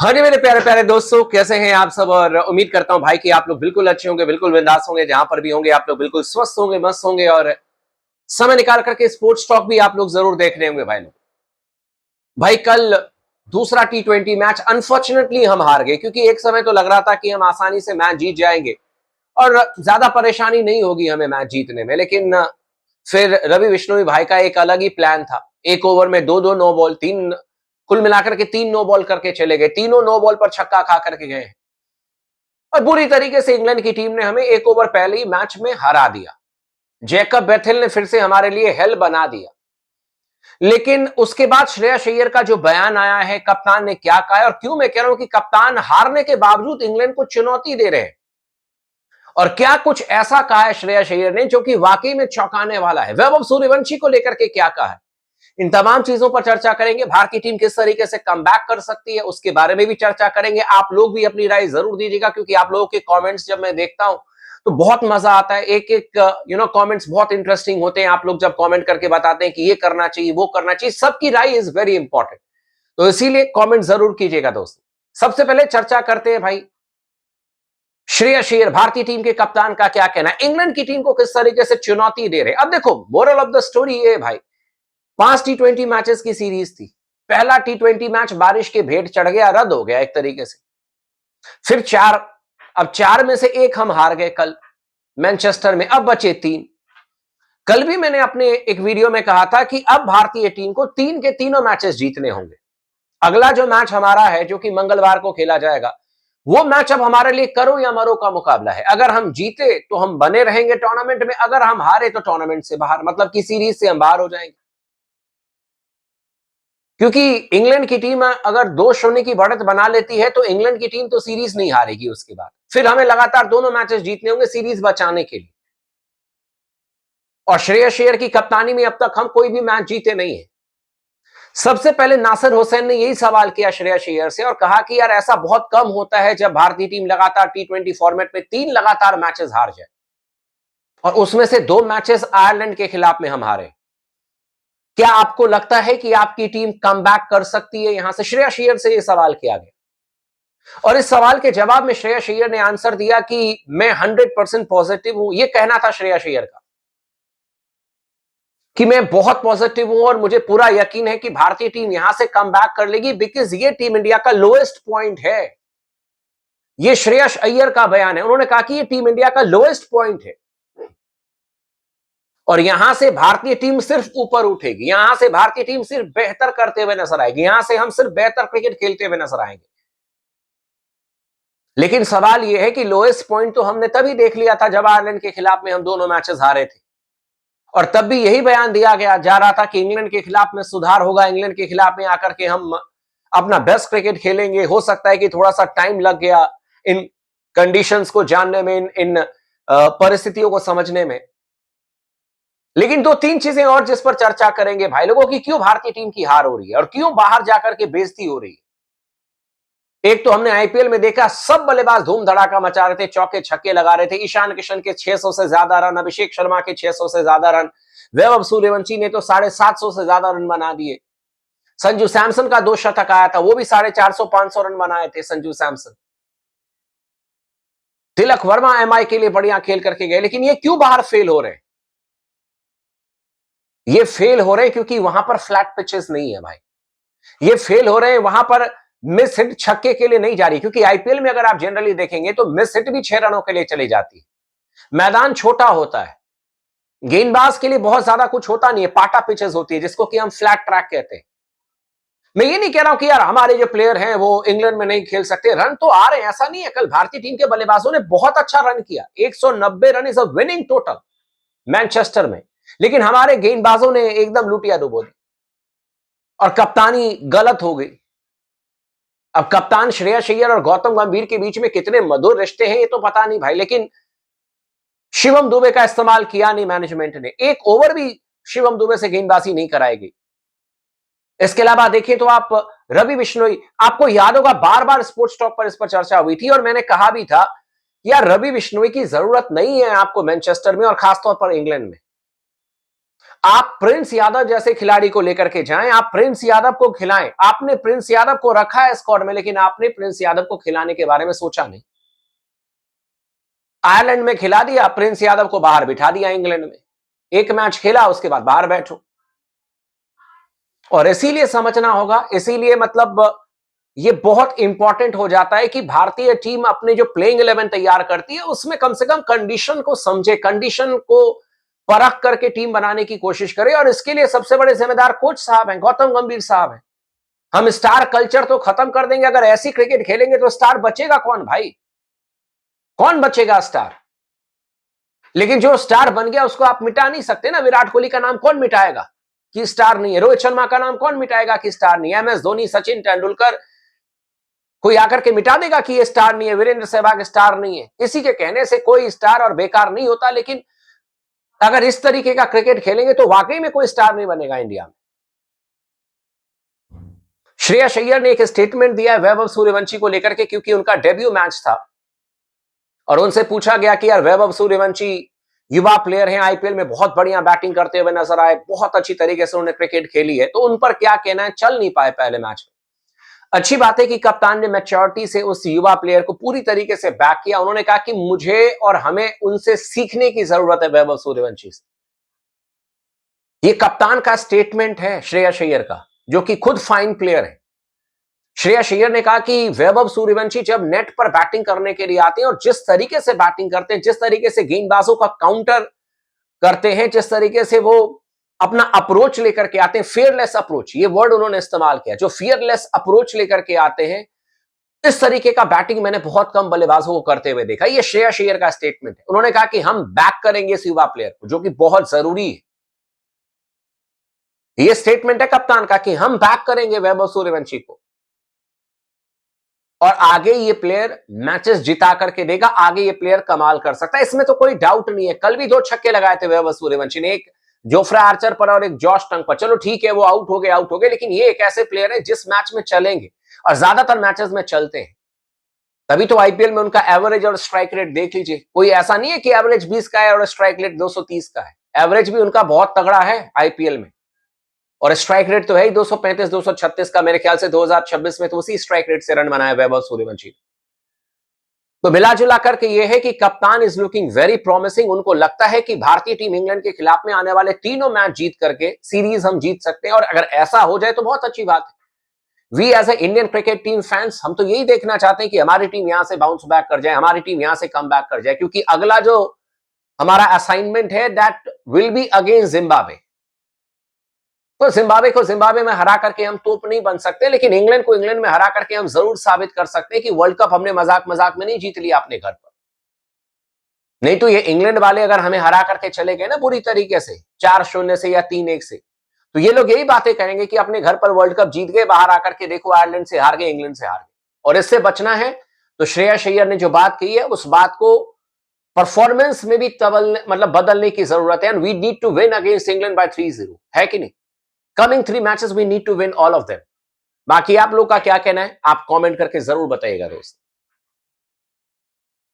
हाँ जी मेरे प्यारे प्यारे दोस्तों, कैसे हैं आप सब। और उम्मीद करता हूं भाई कि आप लोग बिल्कुल अच्छे होंगे, बिल्कुल बिंदास होंगे। जहां पर भी होंगे आप लोग बिल्कुल स्वस्थ होंगे, मस्त होंगे और समय निकाल करके स्पोर्ट्स टॉक भी आप लोग जरूर देख रहे होंगे। भाई कल दूसरा T20 मैच अनफॉर्चुनेटली हम हार गए, क्योंकि एक समय तो लग रहा था कि हम आसानी से मैच जीत जाएंगे और ज्यादा परेशानी नहीं होगी हमें मैच जीतने में। लेकिन फिर रवि बिश्नोई भाई का एक अलग ही प्लान था। एक ओवर में दो दो नो बॉल, तीन कुल मिलाकर के तीन नो बॉल करके चले गए, तीनों नो बॉल पर छक्का खा करके गए और बुरी तरीके से इंग्लैंड की टीम ने हमें एक ओवर पहले ही मैच में हरा दिया। जैकब बेथेल ने फिर से हमारे लिए हेल बना दिया। लेकिन उसके बाद श्रेयस अय्यर का जो बयान आया है, कप्तान ने क्या कहा है, और क्यों मैं कह रहा हूं कि कप्तान हारने के बावजूद इंग्लैंड को चुनौती दे रहे हैं, और क्या कुछ ऐसा कहा है श्रेयस अय्यर ने जो कि वाकई में चौंकाने वाला है। वैभव सूर्यवंशी को लेकर के क्या कहा है, इन तमाम चीजों पर चर्चा करेंगे। भारतीय टीम किस तरीके से कमबैक कर सकती है उसके बारे में भी चर्चा करेंगे। आप लोग भी अपनी राय जरूर दीजिएगा, क्योंकि आप लोगों के कमेंट्स जब मैं देखता हूं तो बहुत मजा आता है। एक एक कमेंट्स बहुत इंटरेस्टिंग होते हैं। आप लोग जब कमेंट करके बताते हैं कि ये करना चाहिए, वो करना चाहिए, सबकी राय इज वेरी इंपॉर्टेंट, तो इसीलिए कमेंट जरूर कीजिएगा दोस्तों। सबसे पहले चर्चा करते हैं भाई, श्रेयस अय्यर भारतीय टीम के कप्तान का क्या कहना है, इंग्लैंड की टीम को किस तरीके से चुनौती दे रहे हैं। अब देखो, मोरल ऑफ द स्टोरी ये है भाई, 5 T20 मैचेस की सीरीज थी। पहला T20 मैच बारिश के भेंट चढ़ गया, रद्द हो गया एक तरीके से। फिर अब चार में से एक हम हार गए कल मैनचेस्टर में, अब बचे तीन। कल भी मैंने अपने एक वीडियो में कहा था कि अब भारतीय टीम को तीन के तीनों मैचेस जीतने होंगे। अगला जो मैच हमारा है, जो कि मंगलवार को खेला जाएगा, वो मैच अब हमारे लिए करो या मरो का मुकाबला है। अगर हम जीते तो हम बने रहेंगे टूर्नामेंट में, अगर हम हारे तो टूर्नामेंट से बाहर, मतलब कि सीरीज से हम बाहर हो जाएंगे। क्योंकि इंग्लैंड की टीम अगर 2-0 की बढ़त बना लेती है तो इंग्लैंड की टीम तो सीरीज नहीं हारेगी। उसके बाद फिर हमें लगातार दोनों मैचेस जीतने होंगे सीरीज बचाने के लिए। और श्रेयस अय्यर की कप्तानी में अब तक हम कोई भी मैच जीते नहीं है। सबसे पहले नासिर हुसैन ने यही सवाल किया श्रेयस अय्यर से और कहा कि यार ऐसा बहुत कम होता है जब भारतीय टीम लगातार T20 फॉर्मेट में 3 लगातार मैचेस हार जाए, और उसमें से 2 मैचेस आयरलैंड के खिलाफ में हम हारे। क्या आपको लगता है कि आपकी टीम कमबैक कर सकती है? यहां से श्रेयस अय्यर से यह सवाल किया गया, और इस सवाल के जवाब में श्रेयस अय्यर ने आंसर दिया कि मैं 100% पॉजिटिव हूं। यह कहना था श्रेयस अय्यर का कि मैं बहुत पॉजिटिव हूं और मुझे पूरा यकीन है कि भारतीय टीम यहां से कमबैक कर लेगी, बिकॉज ये टीम इंडिया का लोएस्ट पॉइंट है। यह श्रेयस अय्यर का बयान है। उन्होंने कहा कि यह टीम इंडिया का लोएस्ट पॉइंट है और यहां से भारतीय टीम सिर्फ ऊपर उठेगी, यहां से भारतीय टीम सिर्फ बेहतर करते हुए नजर आएगी, यहां से हम सिर्फ बेहतर क्रिकेट खेलते हुए नजर आएंगे। लेकिन सवाल यह है कि लोएस्ट पॉइंट तो हमने तभी देख लिया था जब आयरलैंड के खिलाफ में हम दोनों मैचेस हारे थे, और तब भी यही बयान दिया गया जा रहा था कि इंग्लैंड के खिलाफ में सुधार होगा, इंग्लैंड के खिलाफ में आकर के हम अपना बेस्ट क्रिकेट खेलेंगे। हो सकता है कि थोड़ा सा टाइम लग गया इन कंडीशंस को जानने में, इन परिस्थितियों को समझने में। लेकिन 2-3 चीजें और जिस पर चर्चा करेंगे भाई लोगों की, क्यों भारतीय टीम की हार हो रही है और क्यों बाहर जाकर के बेइज्जती हो रही है। एक तो हमने आईपीएल में देखा, सब बल्लेबाज धूम धड़ाका मचा रहे थे, चौके छक्के लगा रहे थे। ईशान किशन के 600 से ज्यादा रन, अभिषेक शर्मा के 600 से ज्यादा रन, वैभव सूर्यवंशी ने तो 750 से ज्यादा रन बना दिए। संजू सैमसन का 2 शतक आया था, वो भी 450-500 रन बनाए थे संजू सैमसन। तिलक वर्मा एमआई के लिए बढ़िया खेल करके गए। लेकिन ये क्यों बाहर फेल हो रहे हैं? ये फेल हो रहे हैं क्योंकि वहां पर फ्लैट पिचेस नहीं है भाई। ये फेल हो रहे हैं वहां पर मिस हिट छक्के के लिए नहीं जा रही, क्योंकि आईपीएल में अगर आप जनरली देखेंगे तो मिस हिट भी 6 रनों के लिए चली जाती है। मैदान छोटा होता है, गेंदबाज के लिए बहुत ज्यादा कुछ होता नहीं है, पाटा पिचेस होती है जिसको कि हम फ्लैट ट्रैक कहते हैं। मैं ये नहीं कह रहा हूं कि यार हमारे जो प्लेयर हैं वो इंग्लैंड में नहीं खेल सकते, रन तो आ रहे हैं, ऐसा नहीं है। कल भारतीय टीम के बल्लेबाजों ने बहुत अच्छा रन किया, 190 run is a winning total Manchester में। लेकिन हमारे गेंदबाजों ने एकदम लुटिया डुबो दी और कप्तानी गलत हो गई। अब कप्तान श्रेयस अय्यर और गौतम गंभीर के बीच में कितने मधुर रिश्ते हैं ये तो पता नहीं भाई, लेकिन शिवम दुबे का इस्तेमाल किया नहीं मैनेजमेंट ने। एक ओवर भी शिवम दुबे से गेंदबाजी नहीं कराएगी। इसके अलावा देखिए तो आप रवि बिश्नोई, आपको याद होगा बार बार स्पोर्ट्स टॉक पर इस पर चर्चा हुई थी और मैंने कहा भी था यार रवि बिश्नोई की जरूरत नहीं है आपको मैनचेस्टर में और खासतौर पर इंग्लैंड में। आप प्रिंस यादव जैसे खिलाड़ी को लेकर के जाएं, आप प्रिंस यादव को खिलाएं। आपने प्रिंस यादव को रखा है स्क्वाड में, लेकिन आपने प्रिंस यादव को खिलाने के बारे में सोचा नहीं। आयरलैंड में खिला दिया, प्रिंस यादव को बाहर बिठा दिया। इंग्लैंड में एक मैच खेला, उसके बाद बाहर बैठो। और इसीलिए समझना होगा, इसीलिए मतलब ये बहुत इंपॉर्टेंट हो जाता है कि भारतीय टीम अपने जो प्लेइंग 11 तैयार करती है उसमें कम से कम कंडीशन को समझे, कंडीशन को परख करके टीम बनाने की कोशिश करे। और इसके लिए सबसे बड़े जिम्मेदार कोच साहब हैं, गौतम गंभीर साहब हैं। हम स्टार कल्चर तो खत्म कर देंगे, अगर ऐसी क्रिकेट खेलेंगे तो स्टार बचेगा कौन भाई? कौन बचेगा स्टार? लेकिन जो स्टार बन गया उसको आप मिटा नहीं सकते ना। विराट कोहली का नाम कौन मिटाएगा कि स्टार नहीं है? रोहित शर्मा का नाम कौन मिटाएगा कि स्टार नहीं है? एमएस धोनी, सचिन तेंदुलकर, कोई आकर के मिटा देगा कि ये स्टार नहीं है? वीरेंद्र सहवाग स्टार नहीं है? किसी के कहने से कोई स्टार और बेकार नहीं होता। लेकिन अगर इस तरीके का क्रिकेट खेलेंगे तो वाकई में कोई स्टार नहीं बनेगा इंडिया में। श्रेयस अय्यर ने एक स्टेटमेंट दिया है वैभव सूर्यवंशी को लेकर के, क्योंकि उनका डेब्यू मैच था और उनसे पूछा गया कि यार वैभव सूर्यवंशी युवा प्लेयर हैं, आईपीएल में बहुत बढ़िया बैटिंग करते हुए नजर आए, बहुत अच्छी तरीके से उन्होंने क्रिकेट खेली है, तो उन पर क्या कहना है? चल नहीं पाए पहले मैच में। अच्छी बात है कि कप्तान ने मैच्योरिटी से उस युवा प्लेयर को पूरी तरीके से बैक किया। उन्होंने कहा कि मुझे और हमें उनसे सीखने की जरूरत है, वैभव सूर्यवंशी से। ये कप्तान का स्टेटमेंट है श्रेयस अय्यर का, जो कि खुद फाइन प्लेयर है। श्रेयस अय्यर ने कहा कि वैभव सूर्यवंशी जब नेट पर बैटिंग करने के लिए आते हैं और जिस तरीके से बैटिंग करते हैं, जिस तरीके से गेंदबाजों का काउंटर करते हैं, जिस तरीके से वो अपना अप्रोच लेकर के आते हैं, फियरलेस अप्रोच, ये वर्ड उन्होंने इस्तेमाल किया, जो फियरलेस अप्रोच लेकर के आते हैं, इस तरीके का बैटिंग मैंने बहुत कम बल्लेबाजों को करते हुए देखा। ये श्रेयस अय्यर का स्टेटमेंट है। उन्होंने कहा कि हम बैक करेंगे इस युवा प्लेयर को, जो कि बहुत जरूरी है। ये स्टेटमेंट है कप्तान का कि हम बैक करेंगे वैभव सूर्यवंशी को, और आगे ये प्लेयर मैचेस जिता करके देगा, आगे ये प्लेयर कमाल कर सकता है, इसमें तो कोई डाउट नहीं है। कल भी 2 छक्के लगाए थे वैभव सूर्यवंशी ने, एक जोफ्रा आर्चर पर और एक जॉश टंग पर। चलो ठीक है, वो आउट हो गए, लेकिन ये एक ऐसे प्लेयर है जिस मैच में चलेंगे और ज्यादातर मैचेस में चलते हैं। तभी तो आईपीएल में उनका एवरेज और स्ट्राइक रेट देख लीजिए। कोई ऐसा नहीं है कि एवरेज 20 का है और स्ट्राइक रेट 230 का है। एवरेज भी उनका बहुत तगड़ा है आईपीएल में, और स्ट्राइक रेट तो है ही 235 236 का। मेरे ख्याल से 2026 में तो उसी स्ट्राइक रेट से रन बनाया वैभव सूर्यवंशी। तो मिला जुला करके ये है कि कप्तान इज लुकिंग वेरी प्रॉमिसिंग। उनको लगता है कि भारतीय टीम इंग्लैंड के खिलाफ में आने वाले तीनों मैच जीत करके सीरीज हम जीत सकते हैं, और अगर ऐसा हो जाए तो बहुत अच्छी बात है। We as a Indian cricket team fans, हम तो यही देखना चाहते हैं कि हमारी टीम यहां से बाउंस बैक कर जाए, हमारी टीम यहां से कम बैक कर जाए, क्योंकि अगला जो हमारा असाइनमेंट है that will be against Zimbabwe. तो जिम्बाब्वे को जिम्बाब्वे में हरा करके हम तोप नहीं बन सकते, लेकिन इंग्लैंड को इंग्लैंड में हरा करके हम जरूर साबित कर सकते हैं कि वर्ल्ड कप हमने मजाक मजाक में नहीं जीत लिया अपने घर पर। नहीं तो ये इंग्लैंड वाले अगर हमें हरा करके चले गए ना बुरी तरीके से 4-0 से या 3-1 से, तो ये लोग यही बातें करेंगे कि अपने घर पर वर्ल्ड कप जीत गए, बाहर आकर के देखो आयरलैंड से हार गए, इंग्लैंड से हार गए। और इससे बचना है तो श्रेयस अय्यर ने जो बात कही है उस बात को परफॉर्मेंस में भी बदलने की जरूरत है। And we need to win against England by 3-0, है कि नहीं? Coming 3 matches we need to win all of them. बाकी आप लोग का क्या कहना है, आप कमेंट करके जरूर बताइएगा दोस्त।